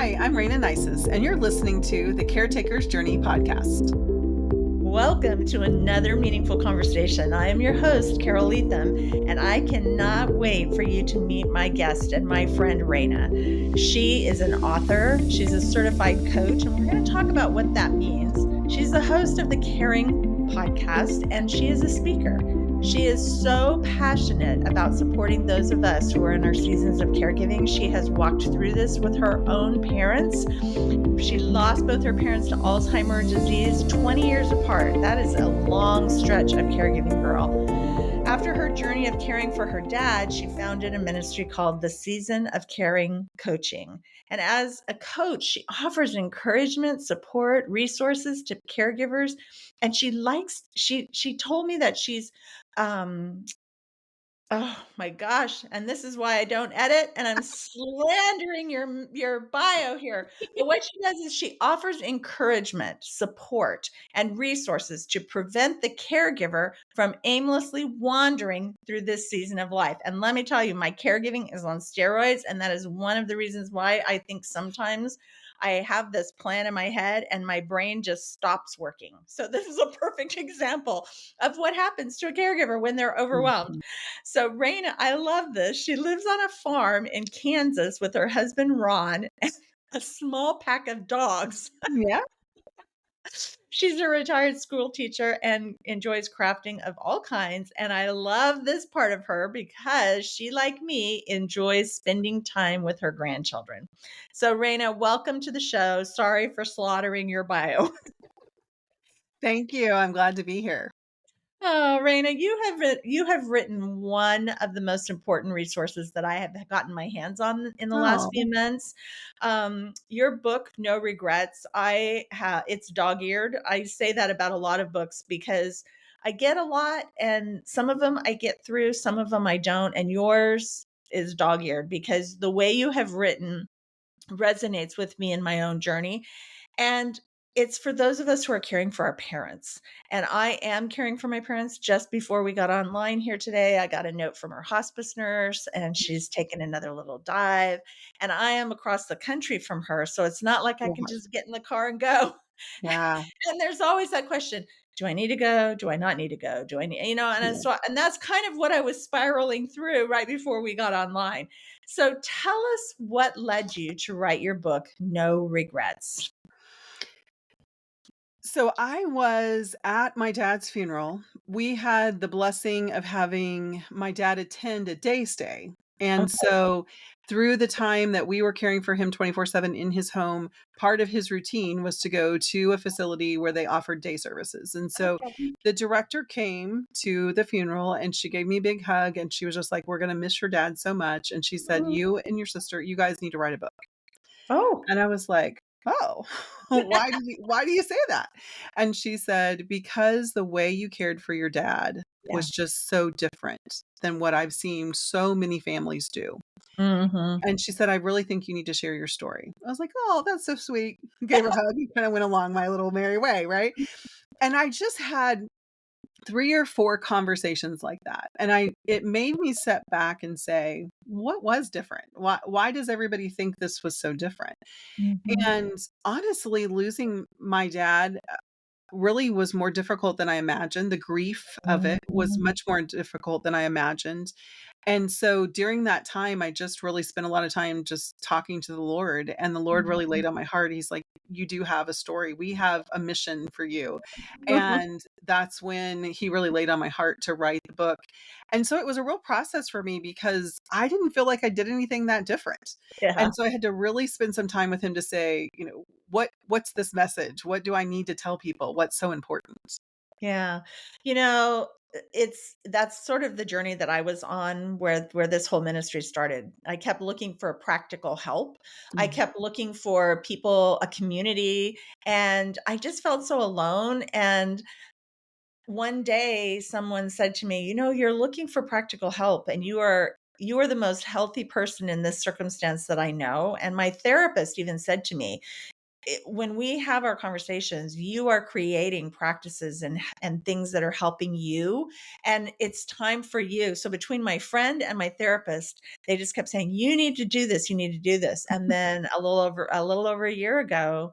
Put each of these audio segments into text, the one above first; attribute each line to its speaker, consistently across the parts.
Speaker 1: Hi, I'm Rayna Neises, and you're listening to the Caretakers Journey podcast.
Speaker 2: Welcome to another meaningful conversation. I am your host, Carole Leathem, and I cannot wait for you to meet my guest and my friend, Raina. She is an author, she's a certified coach, and we're going to talk about what that means. She's the host of the Caring podcast, and she is a speaker. She is so passionate about supporting those of us who are in our seasons of caregiving. She has walked through this with her own parents. She lost both her parents to Alzheimer disease 20 years apart. That is a long stretch of caregiving, girl. After her journey of caring for her dad, she founded a ministry called the Season of Caring Coaching. And as a coach, she offers encouragement, support, resources to caregivers. And she told me that she's oh my gosh. And this is why I don't edit and I'm slandering your bio here. But what she does is she offers encouragement, support, and resources to prevent the caregiver from aimlessly wandering through this season of life. And let me tell you, my caregiving is on steroids. And that is one of the reasons why I think sometimes I have this plan in my head and my brain just stops working. So this is a perfect example of what happens to a caregiver when they're overwhelmed. So Raina, I love this. She lives on a farm in Kansas with her husband, Ron, and a small pack of dogs.
Speaker 1: Yeah.
Speaker 2: She's a retired school teacher and enjoys crafting of all kinds. And I love this part of her because she, like me, enjoys spending time with her grandchildren. So Raina, welcome to the show. Sorry for slaughtering your bio.
Speaker 1: Thank you. I'm glad to be here.
Speaker 2: Oh, Raina, you have written one of the most important resources that I have gotten my hands on in the last few months. Your book, No Regrets, it's dog-eared. I say that about a lot of books because I get a lot, and some of them I get through, some of them I don't, and yours is dog-eared because the way you have written resonates with me in my own journey. And it's for those of us who are caring for our parents. And I am caring for my parents. Just before we got online here today, I got a note from her hospice nurse and she's taken another little dive. And I am across the country from her. So it's not like I can just get in the car and go.
Speaker 1: Yeah.
Speaker 2: And there's always that question, do I need to go? Do I not need to go? Do I need, and that's kind of what I was spiraling through right before we got online. So tell us what led you to write your book, No Regrets.
Speaker 1: So I was at my dad's funeral. We had the blessing of having my dad attend a day stay. And so through the time that we were caring for him 24/7 in his home, part of his routine was to go to a facility where they offered day services. And so the director came to the funeral and she gave me a big hug and she was just like, "We're going to miss your dad so much." And she said, "You and your sister, you guys need to write a book."
Speaker 2: Oh,
Speaker 1: And I was like, "Oh, why do you say that?" And she said, "Because the way you cared for your dad
Speaker 2: yeah.
Speaker 1: was just so different than what I've seen so many families do."
Speaker 2: Mm-hmm.
Speaker 1: And she said, "I really think you need to share your story." I was like, "Oh, that's so sweet." Gave her a hug and kind of went along my little merry way, right? And I just had 3 or 4 conversations like that. And it made me step back and say, what was different? Why does everybody think this was so different?
Speaker 2: Mm-hmm.
Speaker 1: And honestly, losing my dad really was more difficult than I imagined. The grief of it was much more difficult than I imagined. And so during that time, I just really spent a lot of time just talking to the Lord, and the Lord really laid on my heart. He's like, "You do have a story. We have a mission for you." And that's when he really laid on my heart to write the book. And so it was a real process for me because I didn't feel like I did anything that different.
Speaker 2: Yeah.
Speaker 1: And so I had to really spend some time with him to say, what's this message? What do I need to tell people? What's so important?
Speaker 2: Yeah. That's sort of the journey that I was on where this whole ministry started. I kept looking for practical help. I kept looking for people, a community, and I just felt so alone. And one day someone said to me, you're looking for practical help and you are the most healthy person in this circumstance that I know. And my therapist even said to me, when we have our conversations, you are creating practices and things that are helping you, and it's time for you. So between my friend and my therapist, they just kept saying, "You need to do this. You need to do this." And then a little over a year ago,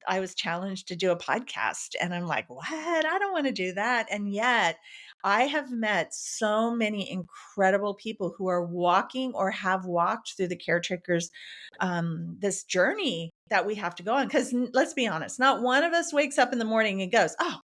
Speaker 2: I was challenged to do a podcast, and I'm like, "What? I don't want to do that." And yet, I have met so many incredible people who are walking or have walked through the caretakers this journey that we have to go on. Because let's be honest, not one of us wakes up in the morning and goes, "Oh,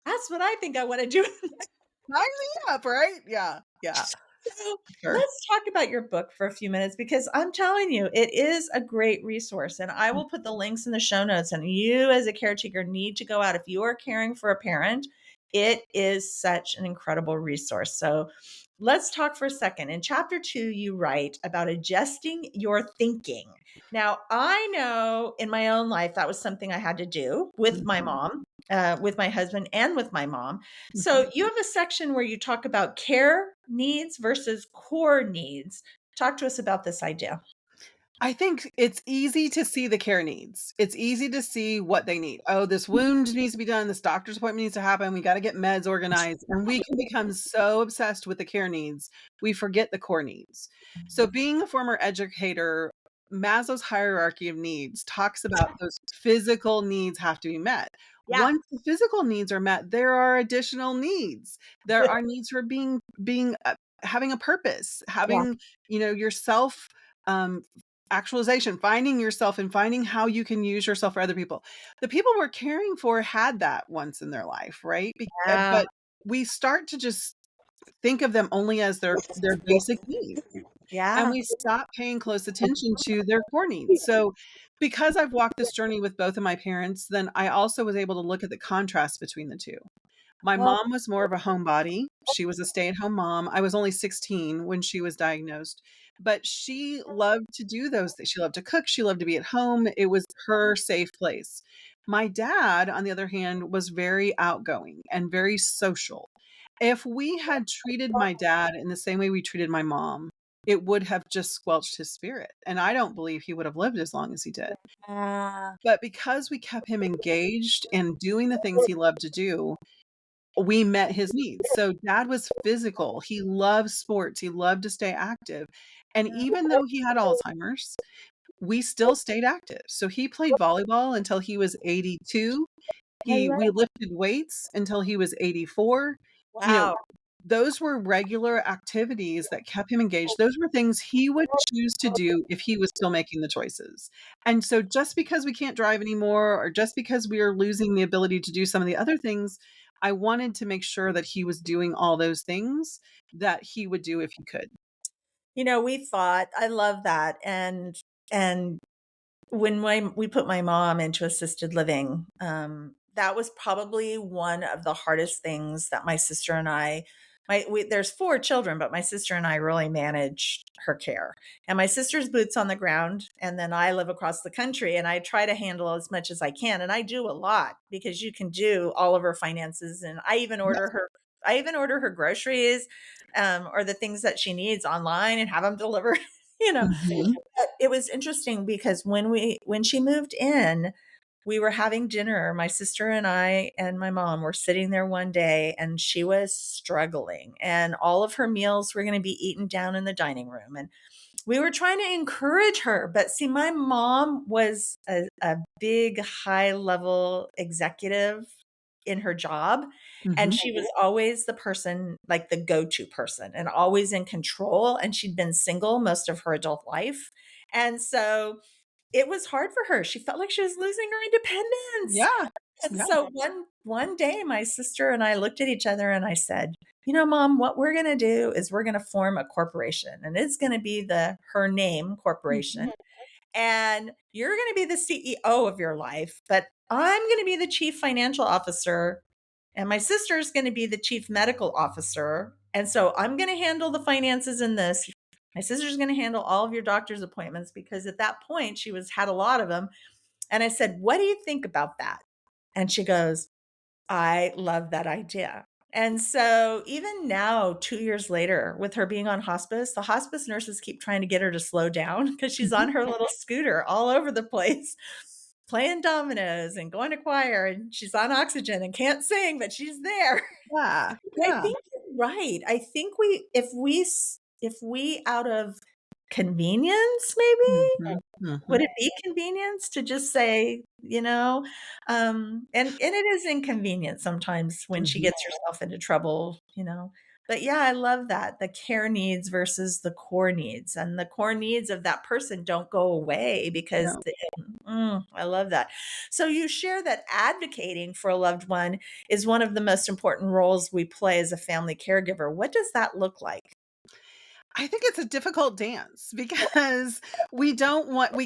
Speaker 2: that's what I think I want to do."
Speaker 1: Sign me up, right? Yeah, yeah,
Speaker 2: So
Speaker 1: sure.
Speaker 2: let's talk about your book for a few minutes because I'm telling you, it is a great resource. And I will put the links in the show notes. And you, as a caretaker, need to go out. If you are caring for a parent, it is such an incredible resource. So let's talk for a second. In chapter 2, you write about adjusting your thinking. Now, I know in my own life that was something I had to do with my
Speaker 1: Mhm,
Speaker 2: mom, with my husband, and with my mom.
Speaker 1: mhm.
Speaker 2: So you have a section where you talk about care needs versus core needs. Talk to us about this idea.
Speaker 1: I think it's easy to see the care needs. It's easy to see what they need. Oh, this wound needs to be done. This doctor's appointment needs to happen. We got to get meds organized. And we can become so obsessed with the care needs, we forget the core needs. So, being a former educator, Maslow's hierarchy of needs talks about those physical needs have to be met.
Speaker 2: Yeah.
Speaker 1: Once the physical needs are met, there are additional needs. There are needs for being having a purpose,
Speaker 2: Yeah.
Speaker 1: having, yourself um actualization, finding yourself and finding how you can use yourself for other people. The people we're caring for had that once in their life, right?
Speaker 2: Yeah.
Speaker 1: But we start to just think of them only as their basic needs, and
Speaker 2: Yeah.
Speaker 1: we stop paying close attention to their core needs. So, because I've walked this journey with both of my parents, then I also was able to look at the contrast between the two. My
Speaker 2: Well,
Speaker 1: mom was more of a homebody. She was a stay-at-home mom. I was only 16 when she was diagnosed, but she loved to do those things. She loved to cook, she loved to be at home. It was her safe place. My dad, on the other hand, was very outgoing and very social. If we had treated my dad in the same way we treated my mom, it would have just squelched his spirit, and I don't believe he would have lived as long as he did.
Speaker 2: uh,
Speaker 1: But because we kept him engaged and doing the things he loved to do, we met his needs. So dad was physical. He loved sports. He loved to stay active. And even though he had Alzheimer's, we still stayed active. So he played volleyball until he was 82.
Speaker 2: I love
Speaker 1: We lifted weights until he was 84. You know,
Speaker 2: wow.
Speaker 1: those were regular activities that kept him engaged. Those were things he would choose to do if he was still making the choices. And so just because we can't drive anymore or just because we are losing the ability to do some of the other things, I wanted to make sure that he was doing all those things that he would do if he could.
Speaker 2: We thought, I love that. And when we put my mom into assisted living, that was probably one of the hardest things that my sister and I, there's 4 children, but my sister and I really managed her care. And my sister's boots on the ground, and then I live across the country, and I try to handle as much as I can, and I do a lot because you can do all of her finances, and I even order
Speaker 1: Yes.
Speaker 2: her. I even order her groceries, or the things that she needs online and have them delivered. You know,
Speaker 1: Mhm.
Speaker 2: but it was interesting because when she moved in, we were having dinner. My sister and I and my mom were sitting there one day and she was struggling and all of her meals were going to be eaten down in the dining room. And we were trying to encourage her. But see, my mom was a big, high level executive in her job. And
Speaker 1: Mhm.
Speaker 2: she was always the person, like the go to person, and always in control. And she'd been single most of her adult life. And so it was hard for her. She felt like she was losing her independence.
Speaker 1: Yeah.
Speaker 2: And
Speaker 1: Yeah.
Speaker 2: so one day my sister and I looked at each other and I said, Mom, what we're going to do is we're going to form a corporation and it's going to be the her name corporation.
Speaker 1: Mhm.
Speaker 2: And you're going to be the CEO of your life, but I'm going to be the chief financial officer and my sister's going to be the chief medical officer. And so I'm going to handle the finances in this. My sister's going to handle all of your doctor's appointments because at that point she had a lot of them. And I said, "What do you think about that?" And she goes, "I love that idea." And so even now, 2 years later, with her being on hospice, the hospice nurses keep trying to get her to slow down because she's
Speaker 1: Mhm.
Speaker 2: on her little scooter all over the place. playing dominoes and going to choir, and she's on oxygen and can't sing, but she's there.
Speaker 1: Yeah,
Speaker 2: I
Speaker 1: yeah.
Speaker 2: think you're right. I think if we out of convenience, maybe?
Speaker 1: Mhm, mhm.
Speaker 2: Would it be convenience to just say, and it is inconvenient sometimes when she
Speaker 1: Mhm.
Speaker 2: gets herself into trouble, But yeah, I love that. The care needs versus the core needs, and the core needs of that person don't go away because
Speaker 1: No.
Speaker 2: I love that. So you share that advocating for a loved one is one of the most important roles we play as a family caregiver. What does that look like?
Speaker 1: I think it's a difficult dance because we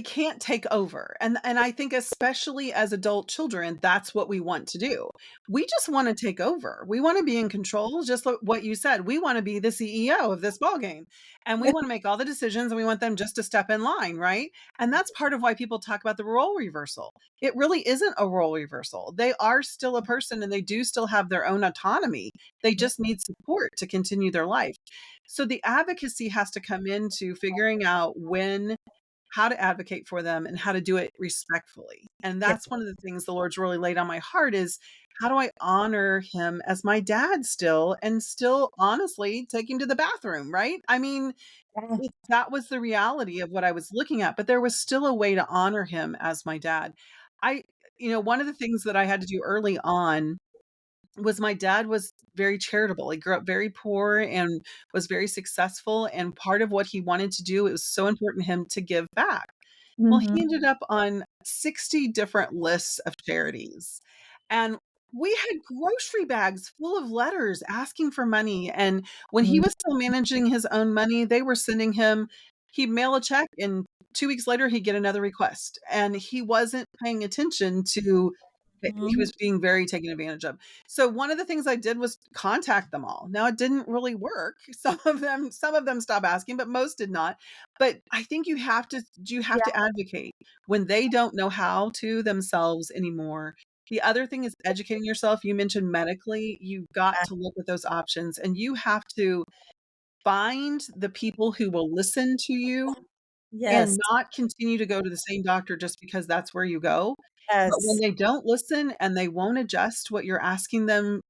Speaker 1: can't take over. And I think especially as adult children, that's what we want to do. We just want to take over. We want to be in control, just like what you said. We want to be the CEO of this ball game. And we want to make all the decisions and we want them just to step in line, right? And that's part of why people talk about the role reversal. It really isn't a role reversal. They are still a person and they do still have their own autonomy. They just need support to continue their life. So the advocacy has to come into figuring out how to advocate for them and how to do it respectfully. And
Speaker 2: Yeah.
Speaker 1: that's one of the things the Lord's really laid on my heart is how do I honor him as my dad still and still honestly take him to the bathroom, right? I mean,
Speaker 2: Yeah.
Speaker 1: that was the reality of what I was looking at, but there was still a way to honor him as my dad. I one of the things that I had to do early on was my dad was very charitable. He grew up very poor and was very successful, and part of what he wanted to do, it was so important to him to give back. Well,
Speaker 2: Mhm.
Speaker 1: he ended up on 60 different lists of charities, and we had grocery bags full of letters asking for money, and when he
Speaker 2: Mhm.
Speaker 1: was still managing his own money, they were sending him he'd mail a check, and 2 weeks later, he'd get another request, and he wasn't paying attention to he
Speaker 2: Mhm.
Speaker 1: was being very taken advantage of. So one of the things I did was contact them all. Now it didn't really work. Some of them stopped asking, but most did not. But I think you have to advocate when they don't know how to themselves anymore. The other thing is educating yourself. You mentioned medically, you've got
Speaker 2: Yeah.
Speaker 1: to look at those options and you have to find the people who will listen to you
Speaker 2: Yes.
Speaker 1: and not continue to go to the same doctor just because that's where you go. But when
Speaker 2: Yes.
Speaker 1: they don't listen and they won't adjust what you're asking them,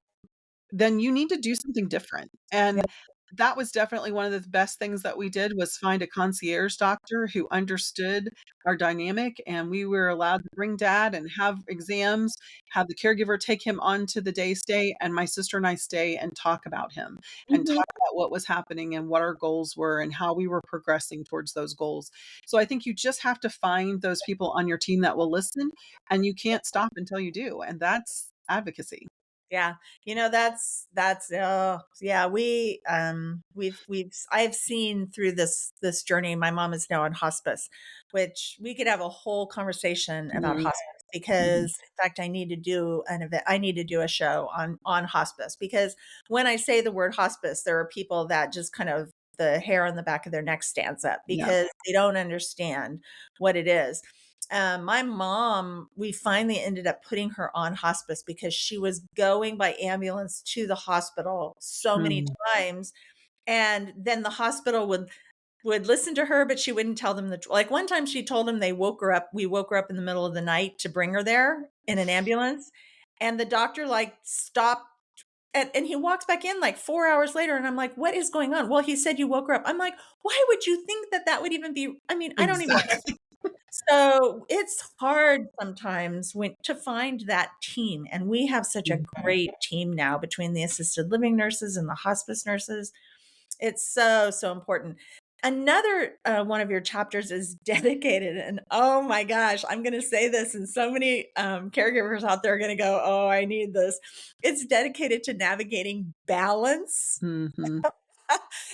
Speaker 1: then you need to do something different.
Speaker 2: Yeah.
Speaker 1: And that was definitely one of the best things that we did was find a concierge doctor who understood our dynamic, and we were allowed to bring dad and have exams, have the caregiver take him onto the day stay, and my sister and I stay and talk about him and
Speaker 2: Mhm.
Speaker 1: talk about what was happening and what our goals were and how we were progressing towards those goals. So I think you just have to find those people on your team that will listen, and you can't stop until you do, and that's advocacy.
Speaker 2: Yeah. Oh, yeah, I've seen through this journey. My mom is now on hospice, which we could have a whole conversation about
Speaker 1: Mhm,
Speaker 2: hospice because
Speaker 1: mhm.
Speaker 2: in fact I need to do an event. I need to do a show on hospice because when I say the word hospice, there are people that just kind of the hair on the back of their neck stands up
Speaker 1: Yeah.
Speaker 2: because they don't understand what it is. My mom, we finally ended up putting her on hospice because she was going by ambulance to the hospital so many
Speaker 1: Mm.
Speaker 2: times, and then the hospital would listen to her, but she wouldn't tell them like one time she told them they woke her up. We woke her up in the middle of the night to bring her there in an ambulance, and the doctor like stopped. And he walks back in like 4 hours later, and I'm like, "What is going on?" Well, he said you woke her up. I'm like, "Why would you think that that would even be?" I mean, I don't even
Speaker 1: Exactly.
Speaker 2: so, it's hard sometimes when to find that team, and we have such a
Speaker 1: Mhm.
Speaker 2: great team now between the assisted living nurses and the hospice nurses. It's so, so important. Another, one of your chapters is dedicated and, oh my gosh, I'm gonna say this, and so many, caregivers out there are gonna go, "Oh, I need this." It's dedicated to navigating balance.
Speaker 1: Mhm.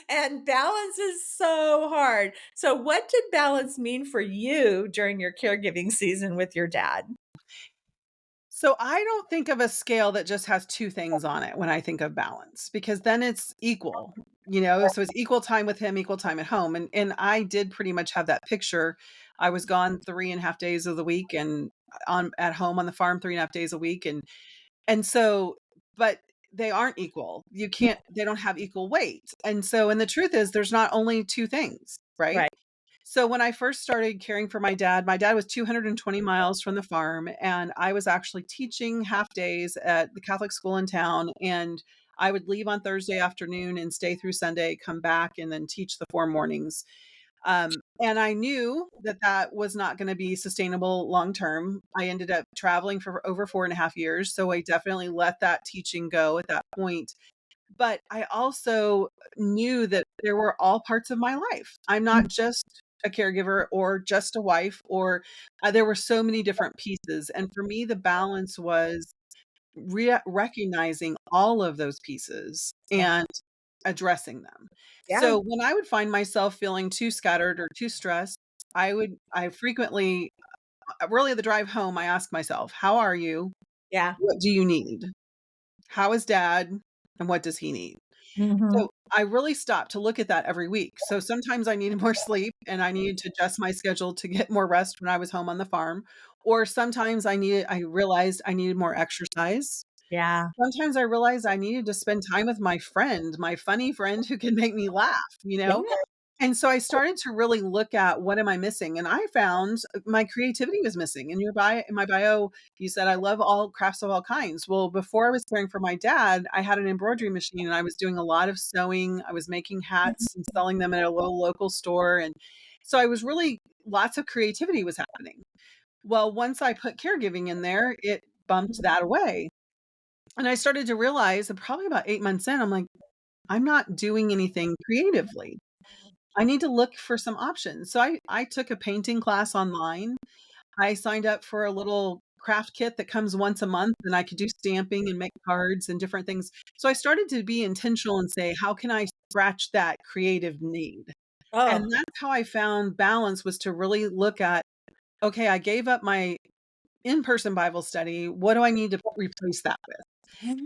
Speaker 2: And balance is so hard. So what did balance mean for you during your caregiving season with your dad?
Speaker 1: So I don't think of a scale that just has 2 things on it when I think of balance, because then it's equal, so it's equal time with him, equal time at home, and I did pretty much have that picture. I was gone 3.5 days of the week and on at home on the farm 3.5 days a week, and so but they aren't equal. They don't have equal weight, and the truth is there's not only 2 things, right?
Speaker 2: Right.
Speaker 1: So when I first started caring for my dad was 220 miles from the farm, and I was actually teaching half days at the Catholic school in town, and I would leave on Thursday afternoon and stay through Sunday, come back, and then teach the 4 mornings. And I knew that that was not gonna be sustainable long term. I ended up traveling for over 4.5 years, so I definitely let that teaching go at that point. But I also knew that there were all parts of my life. I'm not just a caregiver or just a wife or there were so many different pieces. And for me, the balance was recognizing all of those pieces
Speaker 2: Yeah.
Speaker 1: and addressing them.
Speaker 2: Yeah.
Speaker 1: So when I would find myself feeling too scattered or too stressed, I frequently, really the drive home, I ask myself, how are you?
Speaker 2: Yeah.
Speaker 1: What do you need? How is dad? And what does he need?
Speaker 2: Mhm.
Speaker 1: So, I really stopped to look at that every week. So, sometimes I needed more sleep and I needed to adjust my schedule to get more rest when I was home on the farm, or sometimes I realized I needed more exercise.
Speaker 2: Yeah.
Speaker 1: Sometimes I realized I needed to spend time with my friend, my funny friend who can make me laugh, you
Speaker 2: Yeah.
Speaker 1: know? And so I started to really look at what am I missing, and I found my creativity was missing. In my bio, you said I love all crafts of all kinds. Well, before I was caring for my dad, I had an embroidery machine and I was doing a lot of sewing. I was making hats and selling them at a little local store, and so I was really lots of creativity was happening. Well, once I put caregiving in there, it bumped that away. And I started to realize that probably about 8 months in, I'm like, I'm not doing anything creatively. I need to look for some options. So I took a painting class online. I signed up for a little craft kit that comes once a month, and I could do stamping and make cards and different things. So I started to be intentional and say, "How can I scratch that creative need?" And
Speaker 2: Oh,
Speaker 1: that's how I found balance was to really look at, "Okay, I gave up my in-person Bible study. What do I need to replace that with?"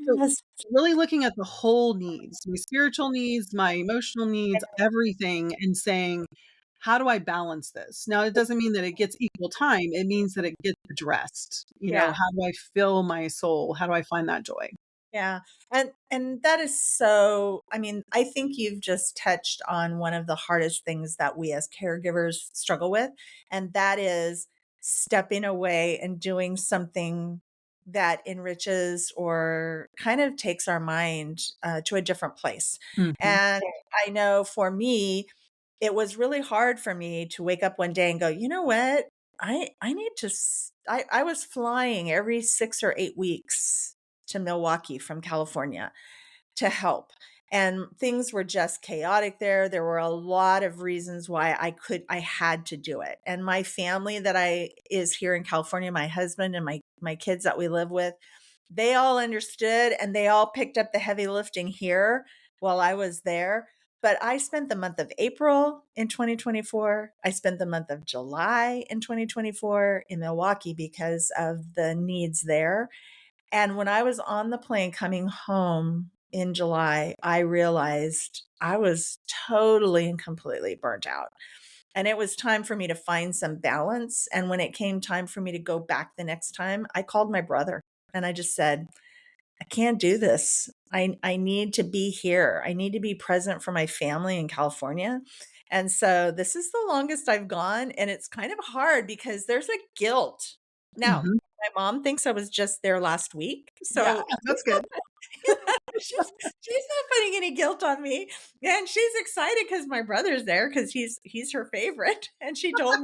Speaker 1: So,
Speaker 2: yes.
Speaker 1: really looking at the whole needs, my spiritual needs, my emotional needs, everything, and saying, "How do I balance this?" Now, it doesn't mean that it gets equal time, it means that it gets addressed.
Speaker 2: Yeah.
Speaker 1: How do I fill my soul? How do I find that joy?
Speaker 2: Yeah. And that is so, I mean, I think you've just touched on one of the hardest things that we as caregivers struggle with, and that is stepping away and doing something that enriches or kind of takes our mind to a different place.
Speaker 1: Mhm,
Speaker 2: And I know for me, it was really hard for me to wake up one day and go, you know what? I need to, I was flying every 6 or 8 weeks to Milwaukee from California to help. And things were just chaotic there. There were a lot of reasons why I had to do it. And my family that I is here in California, my husband and my kids that we live with, they all understood and they all picked up the heavy lifting here while I was there. But I spent the month of April in 2024. I spent the month of July in 2024 in Milwaukee because of the needs there. And when I was on the plane coming home in July, I realized I was totally and completely burnt out. And it was time for me to find some balance. And when it came time for me to go back the next time, I called my brother and I just said, I can't do this. I need to be here. I need to be present for my family in California. And so this is the longest I've gone. And it's kind of hard because there's a guilt. Now,
Speaker 1: mhm.
Speaker 2: my mom thinks I was just there last week.
Speaker 1: Yeah,
Speaker 2: So
Speaker 1: that's good.
Speaker 2: she's not putting any guilt on me. And she's excited because my brother's there because he's her favorite. And she told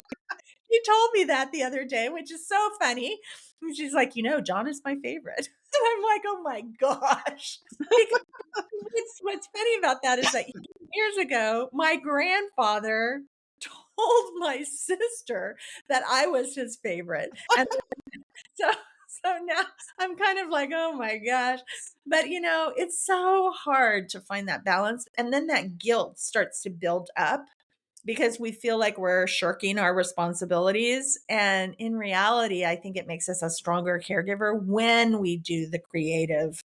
Speaker 2: me that the other day, which is so funny. And she's like, John is my favorite. And I'm like, oh my gosh. Because what's funny about that is that years ago, my grandfather told my sister that I was his favorite. And so so now I'm kind of like, oh my gosh. But it's so hard to find that balance. And then that guilt starts to build up because we feel like we're shirking our responsibilities. And in reality, I think it makes us a stronger caregiver when we do the creative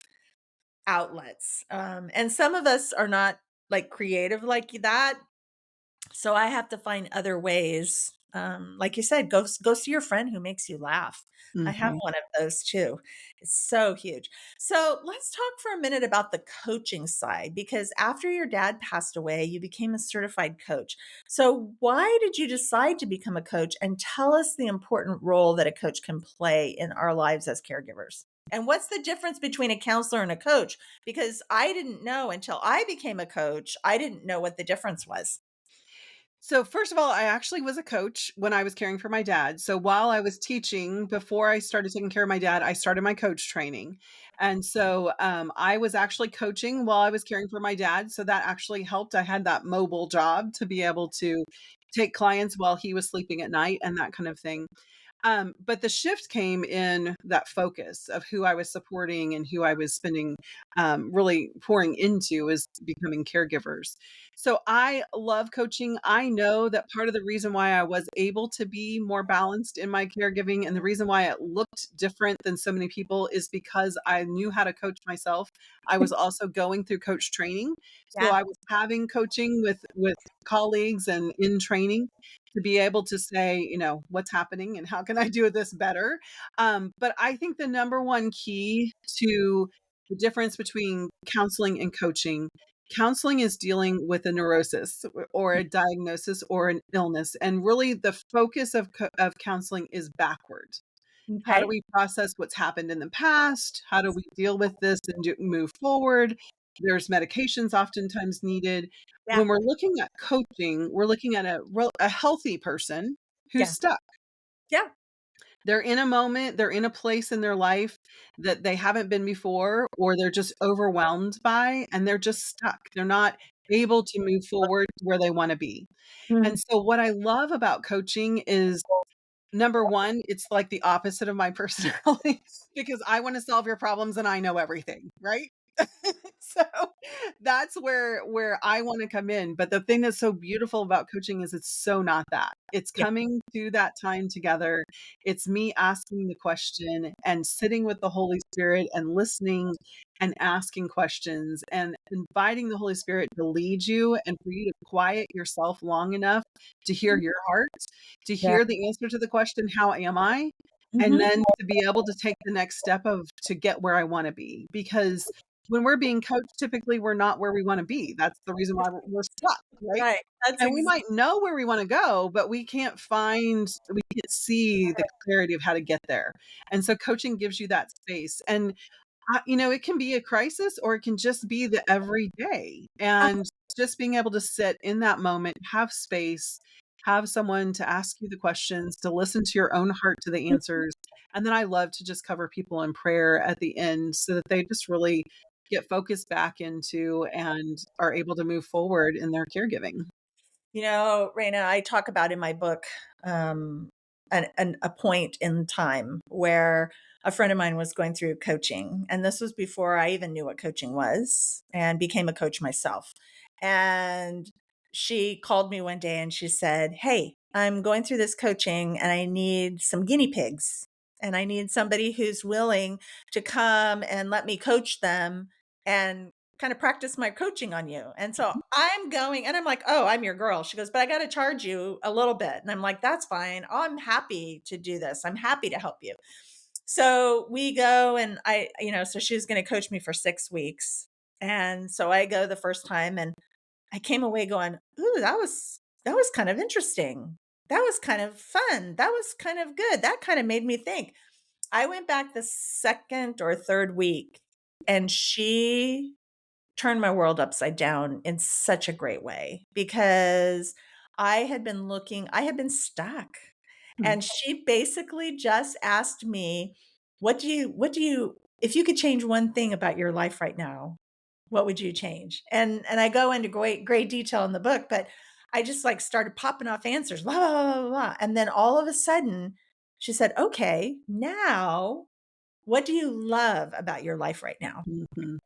Speaker 2: outlets. And some of us are not like creative like that. So I have to find other ways Like you said, go see your friend who makes you laugh. I have
Speaker 1: Mhm.
Speaker 2: one of those too. It's so huge. So let's talk for a minute about the coaching side, because after your dad passed away, you became a certified coach. So why did you decide to become a coach? And tell us the important role that a coach can play in our lives as caregivers. And what's the difference between a counselor and a coach? Because I didn't know until I became a coach. I didn't know what the difference was.
Speaker 1: So, first of all, I actually was a coach when I was caring for my dad. So, while I was teaching, before I started taking care of my dad, I started my coach training. And so, I was actually coaching while I was caring for my dad. So, that actually helped. I had that mobile job to be able to take clients while he was sleeping at night and that kind of thing. But the shift came in that focus of who I was supporting and who I was spending, really pouring into is becoming caregivers. So I love coaching. I know that part of the reason why I was able to be more balanced in my caregiving and the reason why it looked different than so many people is because I knew how to coach myself. I was also going through coach training. So
Speaker 2: Yeah.
Speaker 1: I was having coaching with colleagues and in training to be able to say, what's happening and how can I do this better? But I think the number one key to the difference between counseling and counseling is dealing with a neurosis or a diagnosis or an illness. And really, the focus of counseling is backwards. How do
Speaker 2: Okay.
Speaker 1: we process what's happened in the past? How do we deal with this and move forward? There's medications oftentimes needed.
Speaker 2: Yeah.
Speaker 1: When we're looking at coaching, we're looking at a healthy person who's
Speaker 2: Yeah.
Speaker 1: stuck.
Speaker 2: Yeah.
Speaker 1: They're in a moment, they're in a place in their life that they haven't been before, or they're just overwhelmed by, and they're just stuck. They're not able to move forward to where they want to be. And
Speaker 2: Mm.
Speaker 1: so, what I love about coaching is number 1, it's like the opposite of my personality because I wanna solve your problems and I know everything, right? So, that's where I wanna come in, but the thing that's so beautiful about coaching is it's so not that. It's
Speaker 2: Yeah.
Speaker 1: coming to that time together. It's me asking the question and sitting with the Holy Spirit and listening and asking questions and inviting the Holy Spirit to lead you and for you to quiet yourself long enough to hear your heart, to
Speaker 2: Yeah.
Speaker 1: hear the answer to the question, "How am I?" And
Speaker 2: Mhm.
Speaker 1: then to be able to take the next step of to get where I wanna be, because when we're being coached, typically, we're not where we wanna be. That's the reason why we're stuck, right?
Speaker 2: Right. That's
Speaker 1: And we might know where we wanna go, but we can't see the clarity of how to get there. And so coaching gives you that space. And it can be a crisis or it can just be the everyday. And just being able to sit in that moment, have space, have someone to ask you the questions, to listen to your own heart to the answers. And then I love to just cover people in prayer at the end so that they just really get focused back into and are able to move forward in their caregiving.
Speaker 2: Raina, I talk about in my book um, a point in time where a friend of mine was going through coaching. And this was before I even knew what coaching was and became a coach myself. And she called me one day and she said, "Hey, I'm going through this coaching and I need some guinea pigs. And I need somebody who's willing to come and let me coach them and kind of practice my coaching on you." And so I'm going and I'm like, "Oh, I'm your girl." She goes, "But I got to charge you a little bit." And I'm like, "That's fine. I'm happy to do this. I'm happy to help you." So we go and so she was going to coach me for 6 weeks. And so I go the first time and I came away going, "Ooh, that was kind of interesting. That was kind of fun. That was kind of good. That kind of made me think." I went back the second or third week and she turned my world upside down in such a great way because I had been stuck.
Speaker 1: Mm,
Speaker 2: And she basically just asked me, if you could change one thing about your life right now, what would you change?" And I go into great detail in the book, but I just like started popping off answers, blah, blah, blah, blah, blah. And then all of a sudden she said, "Okay, now what do you love about your life right now?"
Speaker 1: mhm,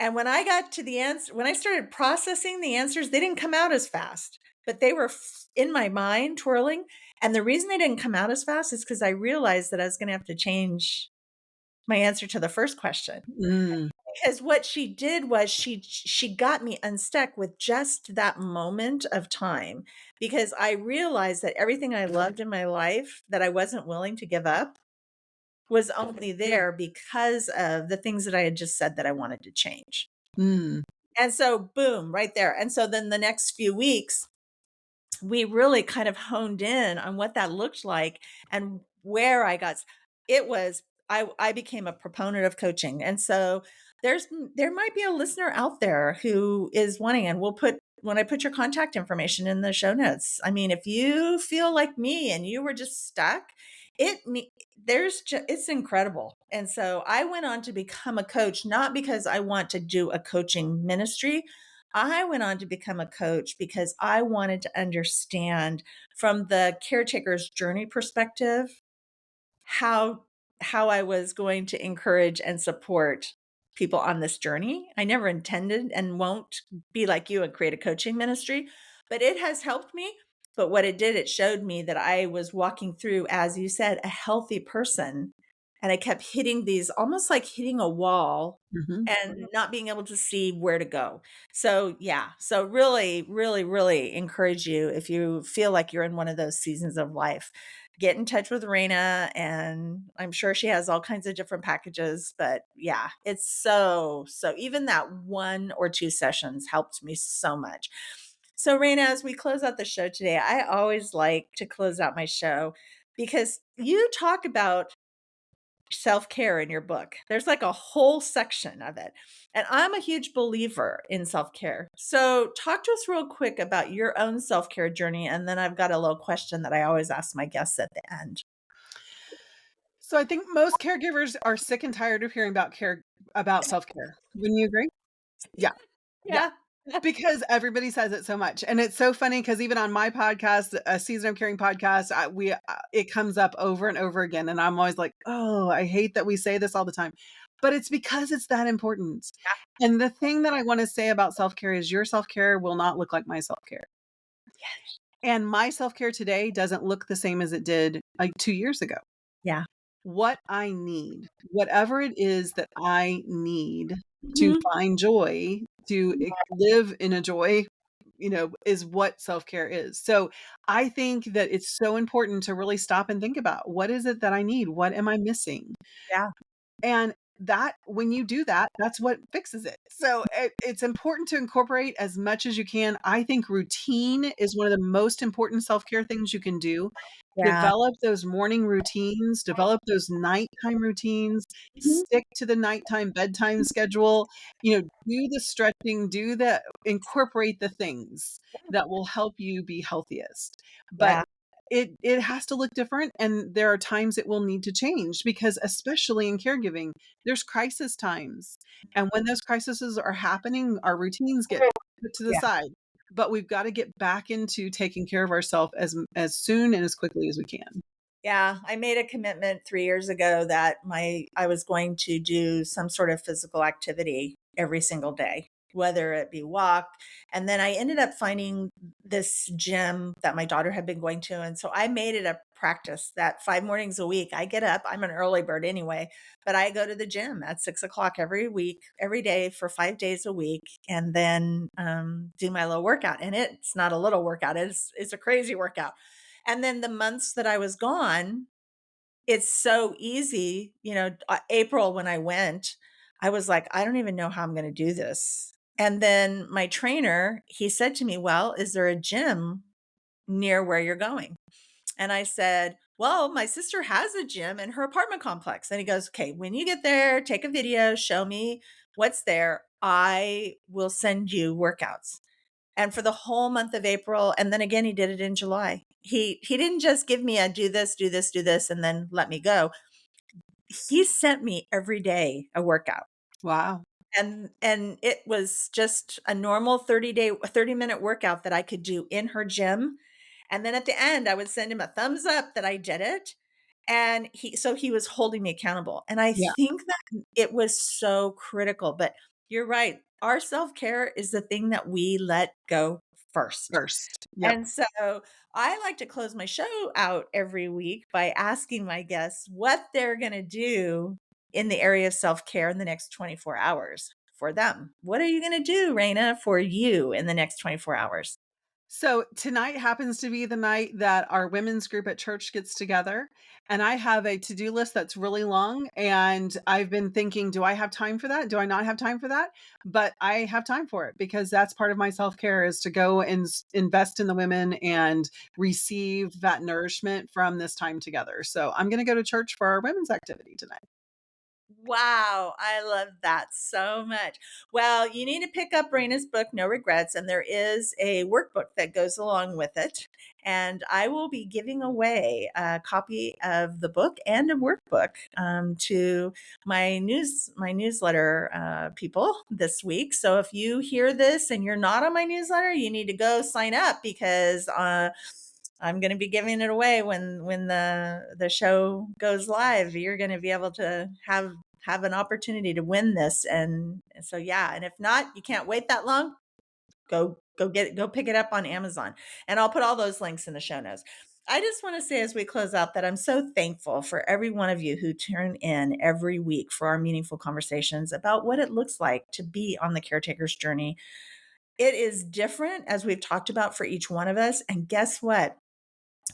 Speaker 2: And when I got to the answer, when I started processing the answers, they didn't come out as fast, but they were in my mind twirling. And the reason they didn't come out as fast is because I realized that I was going to have to change my answer to the first question.
Speaker 1: mm.
Speaker 2: Because what she did was she got me unstuck with just that moment of time, because I realized that everything I loved in my life that I wasn't willing to give up was only there because of the things that I had just said that I wanted to change.
Speaker 1: Mm.
Speaker 2: And so boom, right there. And so then the next few weeks, we really kind of honed in on what that looked like and where I got it was I became a proponent of coaching. And so there might be a listener out there who is wanting, and we'll put when I put your contact information in the show notes. I mean, if you feel like me and you were just stuck, it me it's incredible. And so I went on to become a coach, not because I want to do a coaching ministry. I went on to become a coach because I wanted to understand from the caretaker's journey perspective how I was going to encourage and support people on this journey. I never intended and won't be like you and create a coaching ministry, but it has helped me. But what it did, it showed me that I was walking through, as you said, a healthy person. And I kept hitting these, almost like hitting a wall
Speaker 1: Mhm.
Speaker 2: and not being able to see where to go. So, yeah. So, really, really, really encourage you, if you feel like you're in one of those seasons of life, get in touch with Raina, and I'm sure she has all kinds of different packages. But yeah, it's so even that 1 or 2 sessions helped me so much. So, Raina, as we close out the show today, I always like to close out my show because you talk about self-care in your book. There's like a whole section of it. And I'm a huge believer in self-care. So talk to us real quick about your own self-care journey. And then I've got a little question that I always ask my guests at the end.
Speaker 1: So I think most caregivers are sick and tired of hearing about self-care. Wouldn't you agree? Yeah. Yeah.
Speaker 2: Yeah.
Speaker 1: Because everybody says it so much. And it's so funny because even on my podcast, a Season of Caring podcast, it comes up over and over again. And I'm always like, oh, I hate that we say this all the time. But it's because it's that important. And the thing that I want to say about self-care is your self-care will not look like my self-care. And my self-care today doesn't look the same as it did like 2 years ago.
Speaker 2: Yeah.
Speaker 1: What I need, whatever it is that I need to
Speaker 2: Mhm.
Speaker 1: find joy, to live in a joy, is what self-care is. So I think that it's so important to really stop and think about, what is it that I need? What am I missing?
Speaker 2: Yeah.
Speaker 1: And that when you do that, that's what fixes it. So it's important to incorporate as much as you can. I think routine is one of the most important self-care things you can do.
Speaker 2: Yeah.
Speaker 1: Develop those morning routines, develop those nighttime routines,
Speaker 2: Mhm.
Speaker 1: stick to the nighttime bedtime schedule, do the stretching, incorporate the things that will help you be healthiest. But
Speaker 2: Yeah.
Speaker 1: it has to look different, and there are times it will need to change because especially in caregiving, there's crisis times. And when those crises are happening, our routines get put to the
Speaker 2: Yeah.
Speaker 1: side. But we've got to get back into taking care of ourselves as soon and as quickly as we can.
Speaker 2: Yeah, I made a commitment 3 years ago that I was going to do some sort of physical activity every single day, whether it be walk. And then I ended up finding this gym that my daughter had been going to. And so I made it a practice that 5 mornings a week, I get up. I'm an early bird anyway, but I go to the gym at 6 o'clock every week, every day for 5 days a week, and then do my little workout. And it's not a little workout, it's a crazy workout. And then the months that I was gone, it's so easy. April, when I went, I was like, I don't even know how I'm going to do this. And then my trainer, he said to me, well, is there a gym near where you're going? And I said, well, my sister has a gym in her apartment complex. And he goes, okay, when you get there, take a video, show me what's there. I will send you workouts. And for the whole month of April, and then again, he did it in July. He didn't just give me a do this, do this, do this, and then let me go. He sent me every day a workout.
Speaker 1: Wow.
Speaker 2: And it was just a normal 30-minute workout that I could do in her gym. And then at the end, I would send him a thumbs up that I did it. And he was holding me accountable. And I
Speaker 1: Yeah.
Speaker 2: think that it was so critical. But you're right. Our self-care is the thing that we let go first.
Speaker 1: First. Yep.
Speaker 2: And so I like to close my show out every week by asking my guests what they're going to do in the area of self-care in the next 24 hours for them. What are you going to do, Raina, for you in the next 24 hours?
Speaker 1: So tonight happens to be the night that our women's group at church gets together. And I have a to-do list that's really long. And I've been thinking, do I have time for that? Do I not have time for that? But I have time for it because that's part of my self-care is to go and invest in the women and receive that nourishment from this time together. So I'm going to go to church for our women's activity tonight.
Speaker 2: Wow, I love that so much. Well, you need to pick up Raina's book, No Regrets, and there is a workbook that goes along with it. And I will be giving away a copy of the book and a workbook to my newsletter people this week. So if you hear this and you're not on my newsletter, you need to go sign up because I'm going to be giving it away when the show goes live. You're going to be able to have an opportunity to win this. And so, yeah. And if not, you can't wait that long. Go get it, go pick it up on Amazon. And I'll put all those links in the show notes. I just want to say as we close out that I'm so thankful for every one of you who tune in every week for our meaningful conversations about what it looks like to be on the caretaker's journey. It is different, as we've talked about, for each one of us. And guess what?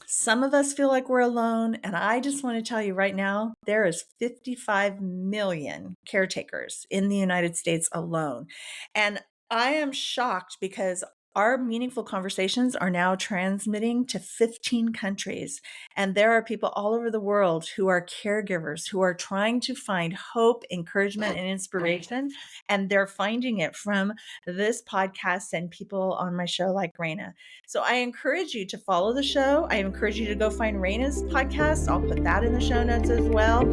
Speaker 2: Some of us feel like we're alone. And I just want to tell you right now, there is 55 million caretakers in the United States alone. And I am shocked because our meaningful conversations are now transmitting to 15 countries. And there are people all over the world who are caregivers, who are trying to find hope, encouragement, and inspiration. And they're finding it from this podcast and people on my show like Raina. So I encourage you to follow the show. I encourage you to go find Raina's podcast. I'll put that in the show notes as well.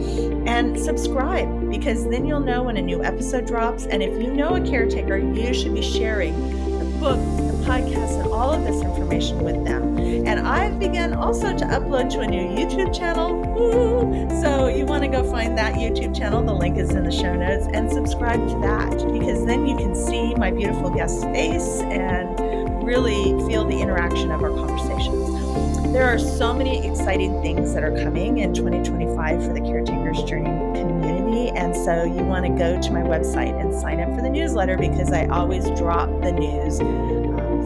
Speaker 2: And subscribe because then you'll know when a new episode drops. And if you know a caretaker, you should be sharing the book, the podcast, and all of this information with them. And I've begun also to upload to a new YouTube channel. Woo! So you want to go find that YouTube channel. The link is in the show notes and subscribe to that because then you can see my beautiful guest's face and really feel the interaction of our conversations. There are so many exciting things that are coming in 2025 for the Caretakers Journey community. And so you want to go to my website and sign up for the newsletter because I always drop the news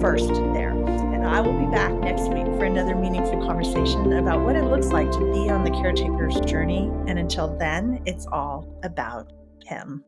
Speaker 2: first there. And I will be back next week for another meaningful conversation about what it looks like to be on the Caretaker's Journey. And until then, it's all about him.